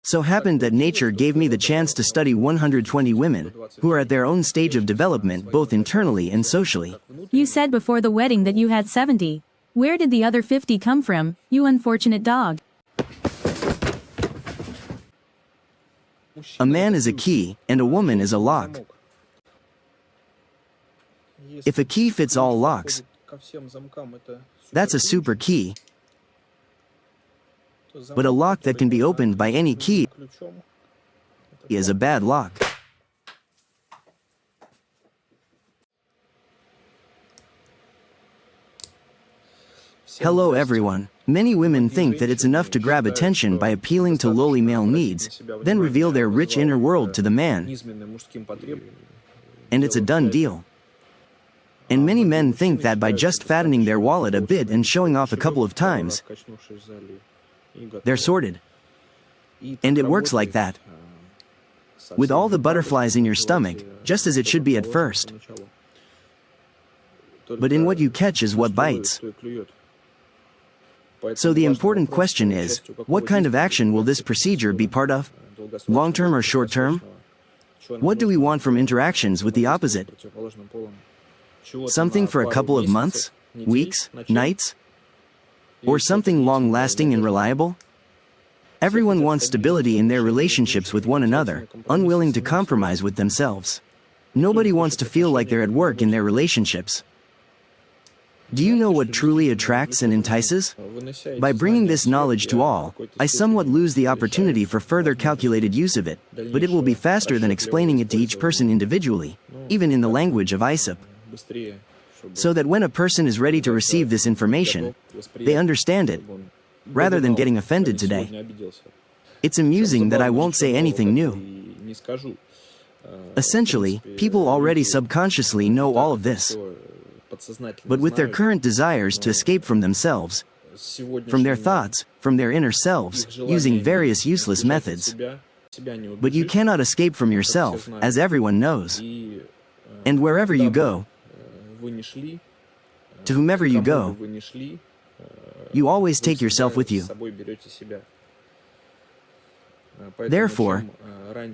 So happened that nature gave me the chance to study 120 women, who are at their own stage of development both internally and socially. You said before the wedding that you had 70. Where did the other 50 come from, you unfortunate dog? A man is a key, and a woman is a lock. If a key fits all locks, that's a super key. But a lock that can be opened by any key is a bad lock. Hello everyone. Many women think that it's enough to grab attention by appealing to lowly male needs, then reveal their rich inner world to the man, and it's a done deal. And many men think that by just fattening their wallet a bit and showing off a couple of times, they're sorted. And it works like that. With all the butterflies in your stomach, just as it should be at first. But in what you catch is what bites. So the important question is, what kind of action will this procedure be part of? Long-term or short-term? What do we want from interactions with the opposite? Something for a couple of months, weeks, nights? Or something long-lasting and reliable? Everyone wants stability in their relationships with one another, unwilling to compromise with themselves. Nobody wants to feel like they're at work in their relationships. Do you know what truly attracts and entices? By bringing this knowledge to all, I somewhat lose the opportunity for further calculated use of it, but it will be faster than explaining it to each person individually, even in the language of ISIP. So that when a person is ready to receive this information, they understand it, rather than getting offended today. It's amusing that I won't say anything new. Essentially, people already subconsciously know all of this. But with their current desires to escape from themselves, from their thoughts, from their inner selves, using various useless methods. But you cannot escape from yourself, as everyone knows. And wherever you go, to whomever you go, you always take yourself with you. Therefore,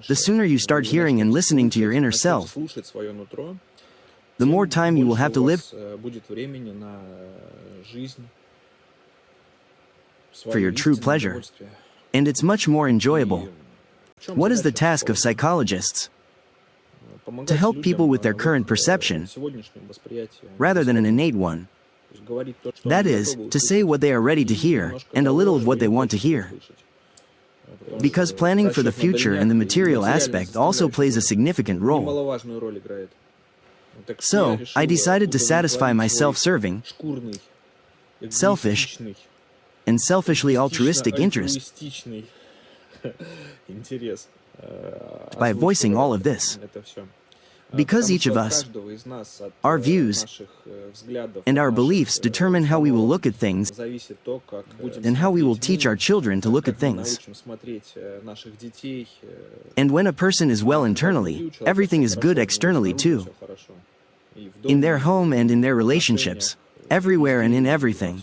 the sooner you start hearing and listening to your inner self, the more time you will have to live for your true pleasure. And it's much more enjoyable. What is the task of psychologists? To help people with their current perception, rather than an innate one. That is, to say what they are ready to hear, and a little of what they want to hear. Because planning for the future and the material aspect also plays a significant role. So, I decided to satisfy my self-serving, selfish, and selfishly altruistic interest by voicing all of this. Because each of us, our views, and our beliefs determine how we will look at things and how we will teach our children to look at things. And when a person is well internally, everything is good externally too. In their home and in their relationships, everywhere and in everything.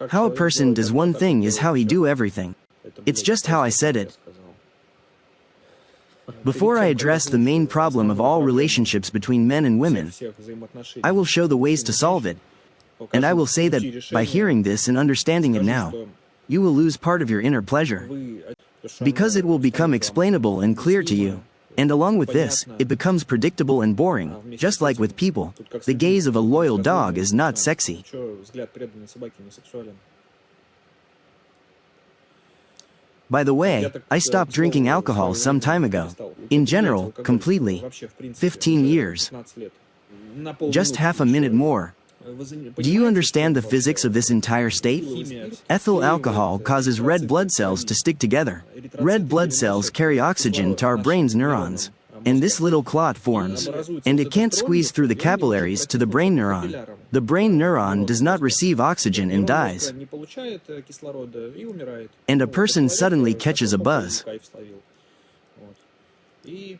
How a person does one thing is how he do everything. It's just how I said it. Before I address the main problem of all relationships between men and women, I will show the ways to solve it, and I will say that by hearing this and understanding it now, you will lose part of your inner pleasure, because it will become explainable and clear to you. And along with this, it becomes predictable and boring, just like with people. The gaze of a loyal dog is not sexy. By the way, I stopped drinking alcohol some time ago. In general, completely. 15 years. Just half a minute more. Do you understand the physics of this entire state? Ethyl alcohol causes red blood cells to stick together. Red blood cells carry oxygen to our brain's neurons. And this little clot forms. And it can't squeeze through the capillaries to the brain neuron. The brain neuron does not receive oxygen and dies. And a person suddenly catches a buzz.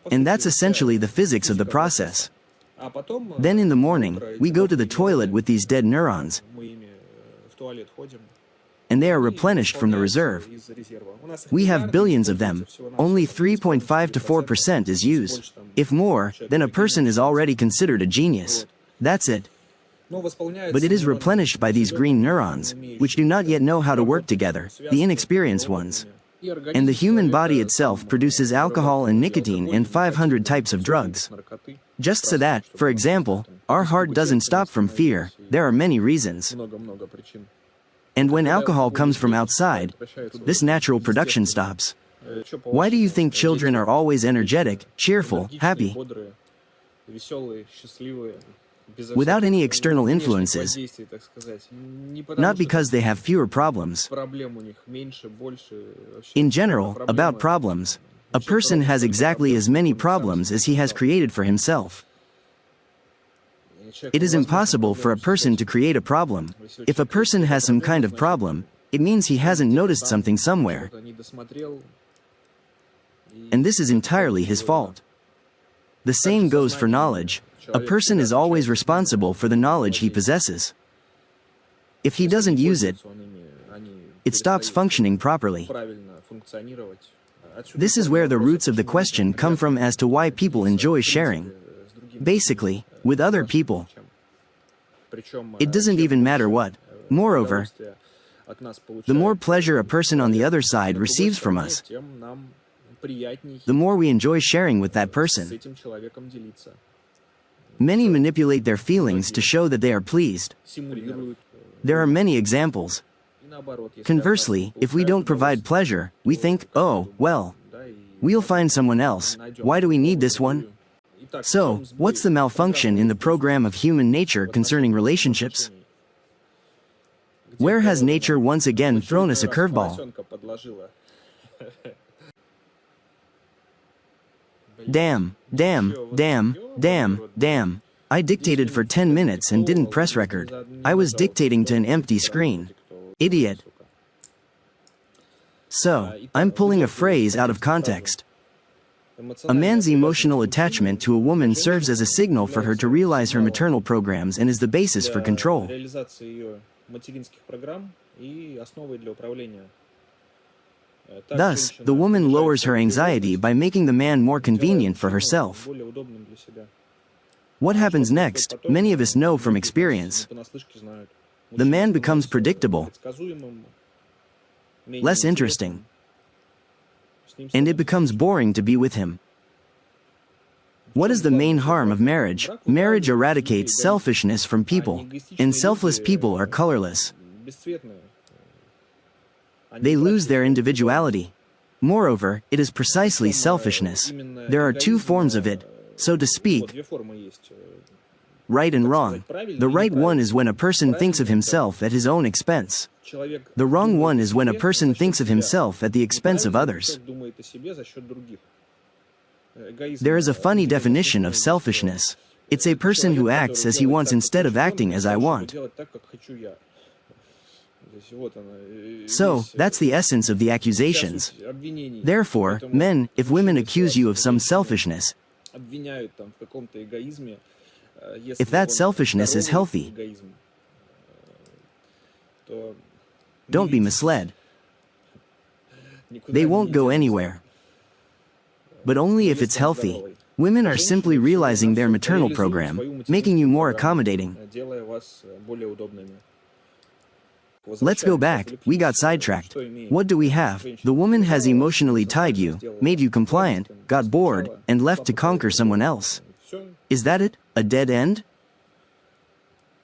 And that's essentially the physics of the process. Then in the morning, we go to the toilet with these dead neurons. and they are replenished from the reserve. We have billions of them. Only 3.5 to 4% is used. If more, then a person is already considered a genius. That's it. But it is replenished by these green neurons, which do not yet know how to work together, the inexperienced ones. And the human body itself produces alcohol and nicotine and 500 types of drugs. Just so that, for example, our heart doesn't stop from fear, there are many reasons. And when alcohol comes from outside, this natural production stops. Why do you think children are always energetic, cheerful, happy? Without any external influences, not because they have fewer problems. In general, about problems, a person has exactly as many problems as he has created for himself. It is impossible for a person to create a problem. If a person has some kind of problem, it means he hasn't noticed something somewhere. And this is entirely his fault. The same goes for knowledge. A person is always responsible for the knowledge he possesses. If he doesn't use it, it stops functioning properly. This is where the roots of the question come from as to why people enjoy sharing. Basically, with other people. It doesn't even matter what. Moreover, the more pleasure a person on the other side receives from us, the more we enjoy sharing with that person. Many manipulate their feelings to show that they are pleased. There are many examples. Conversely, if we don't provide pleasure, we think, oh, well, we'll find someone else. Why do we need this one? So, what's the malfunction in the program of human nature concerning relationships? Where has nature once again thrown us a curveball? Damn, damn, damn, damn, damn. I dictated for 10 minutes and didn't press record. I was dictating to an empty screen. Idiot. So, I'm pulling a phrase out of context. A man's emotional attachment to a woman serves as a signal for her to realize her maternal programs and is the basis for control. Thus, the woman lowers her anxiety by making the man more convenient for herself. What happens next, many of us know from experience. The man becomes predictable, less interesting, and it becomes boring to be with him. What is the main harm of marriage? Marriage eradicates selfishness from people, and selfless people are colorless. They lose their individuality. Moreover, it is precisely selfishness. There are two forms of it, so to speak, right and wrong. The right one is when a person thinks of himself at his own expense. The wrong one is when a person thinks of himself at the expense of others. There is a funny definition of selfishness. It's a person who acts as he wants instead of acting as I want. So, that's the essence of the accusations. Therefore, men, if women accuse you of some selfishness, if that selfishness is healthy, don't be misled. They won't go anywhere. But only if it's healthy. Women are simply realizing their maternal program, making you more accommodating. Let's go back, we got sidetracked. What do we have? The woman has emotionally tied you, made you compliant, got bored, and left to conquer someone else. Is that it? A dead end?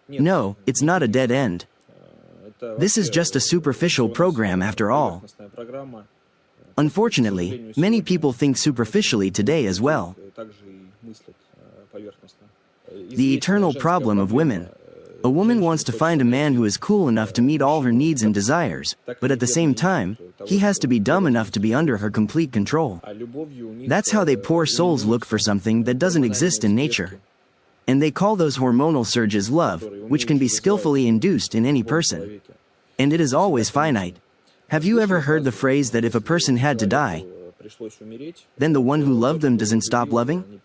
No, it's not a dead end. This is just a superficial program after all. Unfortunately, many people think superficially today as well. The eternal problem of women. A woman wants to find a man who is cool enough to meet all her needs and desires, but at the same time, he has to be dumb enough to be under her complete control. That's how they poor souls look for something that doesn't exist in nature. And they call those hormonal surges love, which can be skillfully induced in any person. And it is always finite. Have you ever heard the phrase that if a person had to die, then the one who loved them doesn't stop loving?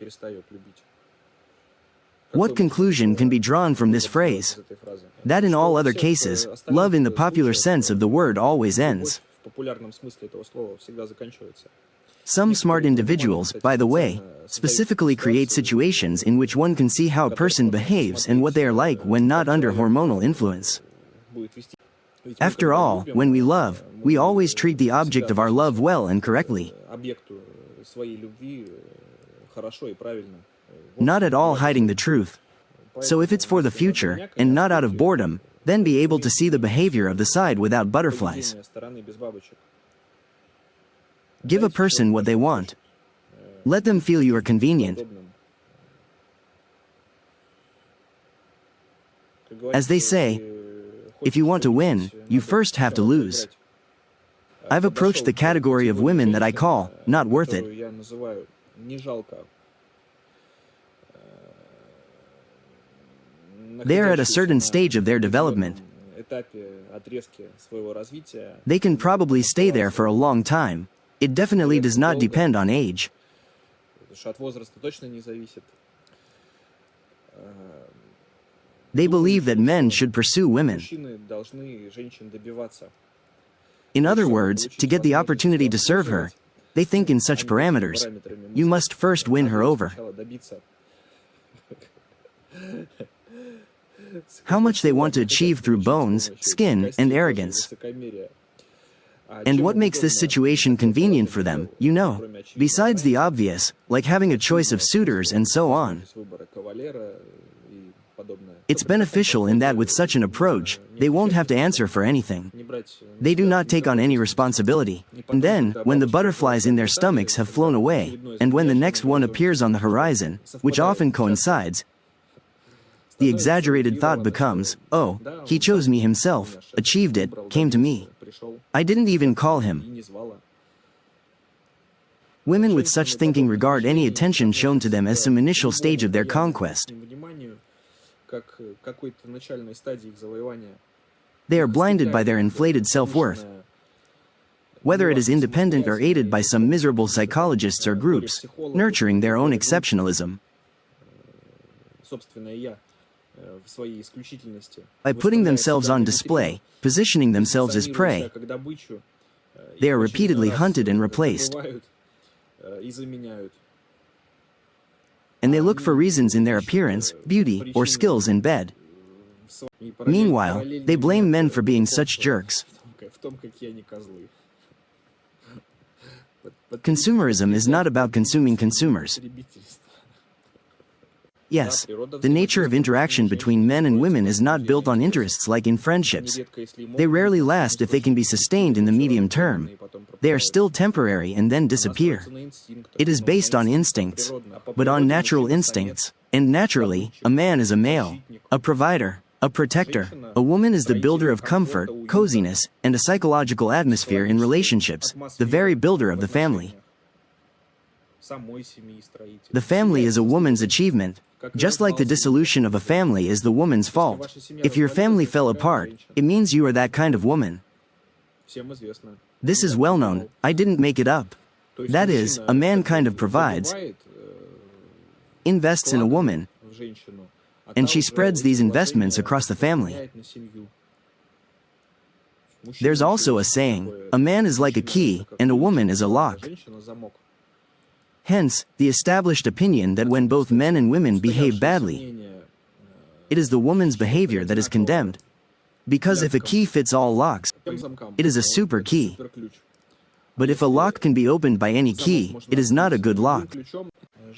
What conclusion can be drawn from this phrase? That in all other cases, love in the popular sense of the word always ends. Some smart individuals, by the way, specifically create situations in which one can see how a person behaves and what they are like when not under hormonal influence. After all, when we love, we always treat the object of our love well and correctly. Not at all hiding the truth. So if it's for the future, and not out of boredom, then be able to see the behavior of the side without butterflies. Give a person what they want. Let them feel you are convenient. As they say, if you want to win, you first have to lose. I've approached the category of women that I call not worth it. They are at a certain stage of their development. They can probably stay there for a long time. It definitely does not depend on age. They believe that men should pursue women. In other words, to get the opportunity to serve her, they think in such parameters. You must first win her over. How much they want to achieve through bones, skin, and arrogance. And what makes this situation convenient for them, you know, besides the obvious, like having a choice of suitors and so on. It's beneficial in that with such an approach, they won't have to answer for anything. They do not take on any responsibility. And then, when the butterflies in their stomachs have flown away, and when the next one appears on the horizon, which often coincides, the exaggerated thought becomes, oh, he chose me himself, achieved it, came to me. I didn't even call him. Women with such thinking regard any attention shown to them as some initial stage of their conquest. They are blinded by their inflated self-worth. Whether it is independent or aided by some miserable psychologists or groups, nurturing their own exceptionalism. By putting themselves on display, positioning themselves as prey, they are repeatedly hunted and replaced. And they look for reasons in their appearance, beauty, or skills in bed. Meanwhile, they blame men for being such jerks. Consumerism is not about consuming consumers. Yes, the nature of interaction between men and women is not built on interests like in friendships. They rarely last if they can be sustained in the medium term. They are still temporary and then disappear. It is based on instincts, but on natural instincts. And naturally, a man is a male, a provider, a protector. A woman is the builder of comfort, coziness, and a psychological atmosphere in relationships, the very builder of the family. The family is a woman's achievement, just like the dissolution of a family is the woman's fault. If your family fell apart, it means you are that kind of woman. This is well known, I didn't make it up. That is, a man kind of provides, invests in a woman, and she spreads these investments across the family. There's also a saying, a man is like a key, and a woman is a lock. Hence, the established opinion that when both men and women behave badly, it is the woman's behavior that is condemned. Because if a key fits all locks, it is a super key. But if a lock can be opened by any key, it is not a good lock.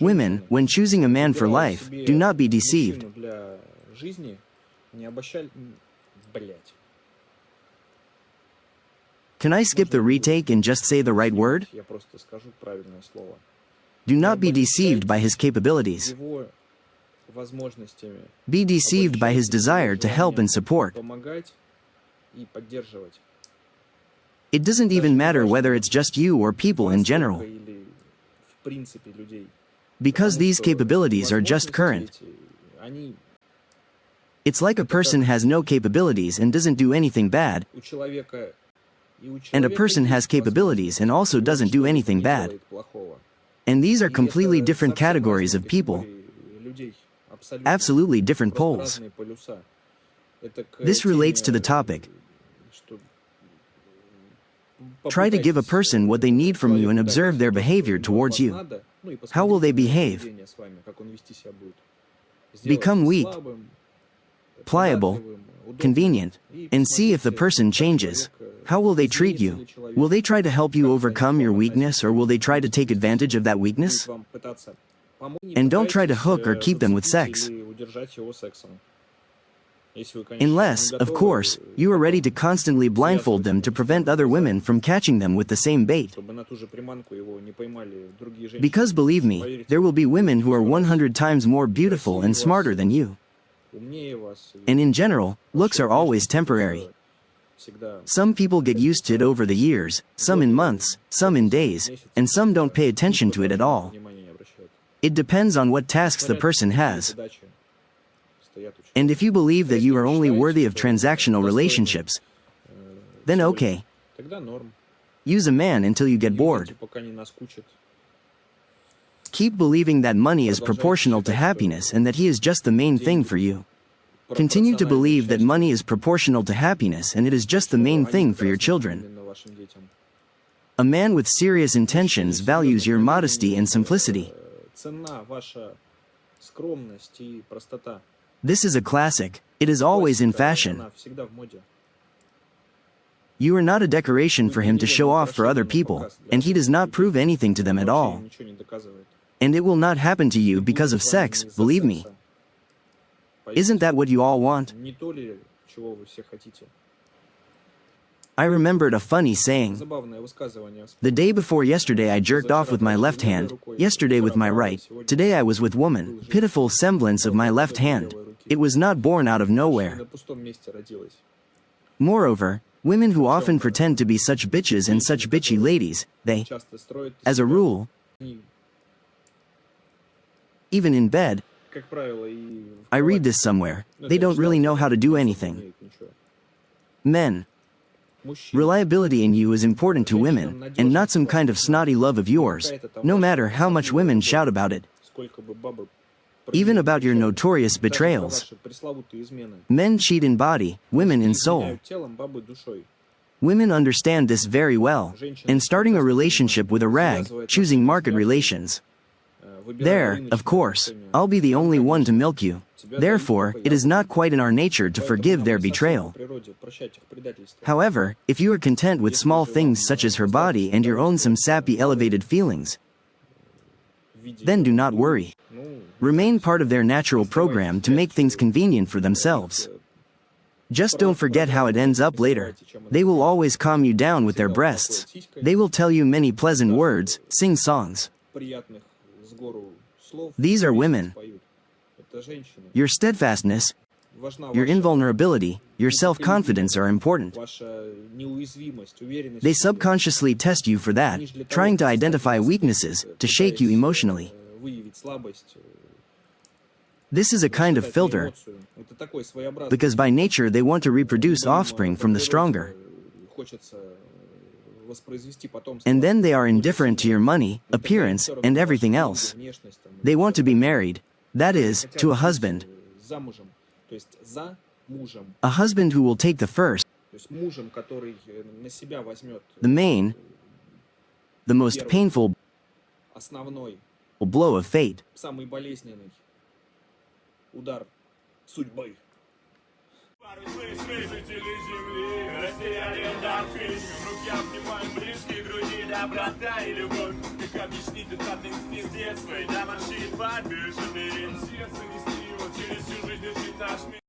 Women, when choosing a man for life, do not be deceived. Can I skip the retake and just say the right word? Do not be deceived by his capabilities. Be deceived by his desire to help and support. It doesn't even matter whether it's just you or people in general. Because these capabilities are just current. It's like a person has no capabilities and doesn't do anything bad, and a person has capabilities and also doesn't do anything bad. And these are completely different categories of people. Absolutely different poles. This relates to the topic. Try to give a person what they need from you and observe their behavior towards you. How will they behave? Become weak, pliable, convenient, and see if the person changes. How will they treat you? Will they try to help you overcome your weakness, or will they try to take advantage of that weakness? And don't try to hook or keep them with sex. Unless, of course, you are ready to constantly blindfold them to prevent other women from catching them with the same bait. Because believe me, there will be women who are 100 times more beautiful and smarter than you. And in general, looks are always temporary. Some people get used to it over the years, some in months, some in days, and some don't pay attention to it at all. It depends on what tasks the person has. And if you believe that you are only worthy of transactional relationships, then okay. Use a man until you get bored. Keep believing that money is proportional to happiness and that he is just the main thing for you. Continue to believe that money is proportional to happiness and it is just the main thing for your children. A man with serious intentions values your modesty and simplicity. This is a classic. It is always in fashion. You are not a decoration for him to show off for other people, and he does not prove anything to them at all. And it will not happen to you because of sex, believe me. Isn't that what you all want? I remembered a funny saying. The day before yesterday I jerked off with my left hand, yesterday with my right, today I was with woman, pitiful semblance of my left hand. It was not born out of nowhere. Moreover, women who often pretend to be such bitches and such bitchy ladies, they, as a rule, even in bed, I read this somewhere, they don't really know how to do anything. Men. Reliability in you is important to women, and not some kind of snotty love of yours, no matter how much women shout about it. Even about your notorious betrayals. Men cheat in body, women in soul. Women understand this very well, and starting a relationship with a rag, choosing market relations. There, of course, I'll be the only one to milk you. Therefore, it is not quite in our nature to forgive their betrayal. However, if you are content with small things such as her body and your own some sappy elevated feelings, then do not worry. Remain part of their natural program to make things convenient for themselves. Just don't forget how it ends up later. They will always calm you down with their breasts. They will tell you many pleasant words, sing songs. These are women. Your steadfastness, your invulnerability, your self-confidence are important. They subconsciously test you for that, trying to identify weaknesses, to shake you emotionally. This is a kind of filter, because by nature they want to reproduce offspring from the stronger. And then they are indifferent to your money, appearance, and everything else. They want to be married. That is, to a husband. A husband who will take the first, the main, the most painful blow of fate. Доброта и любовь, как объяснить этот инстинкт детства, и до морщин побежали. Сердце не стрело, через всю жизнь жить наш мир.